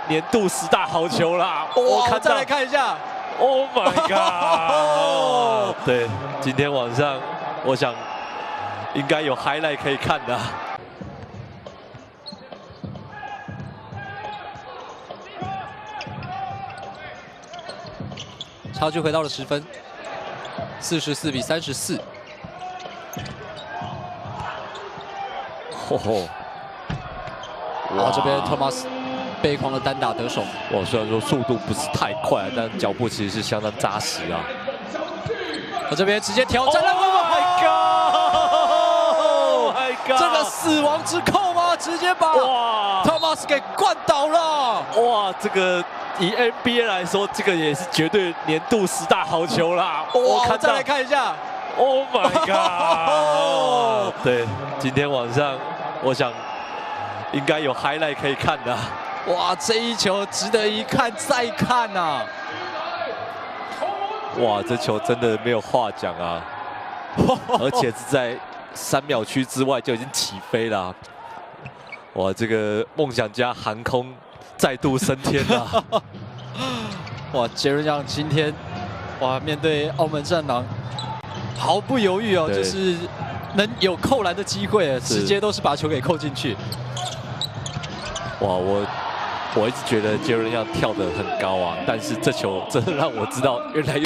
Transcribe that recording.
年度10大好球啦！我再来看一下 ，Oh my god！ 对，今天晚上我想应该有 highlight 可以看的。差距回到了10分，44比34。哇，这边 Thomas 背狂的单打得手。哇，虽然说速度不是太快，但脚步其实是相当扎实啊。我这边直接挑战了 ！Oh my god！Oh my god！ 这个死亡之扣吗？直接把 Thomas 给灌倒了。哇，这个以 NBA 来说，这个也是绝对年度10大好球啦！我再来看一下 ，Oh my god！ 对，今天晚上我想应该有 highlight 可以看的。哇，这一球值得一看再看呐！哇，这球真的没有话讲啊，而且是在3秒区之外就已经起飞了啊。哇，这个梦想家航空再度升天了。哇，杰伦杨今天哇面对澳门战狼毫不犹豫哦，就是能有扣篮的机会，直接都是把球给扣进去。哇，我一直觉得杰伦杨跳得很高啊，但是这球真的让我知道原来有。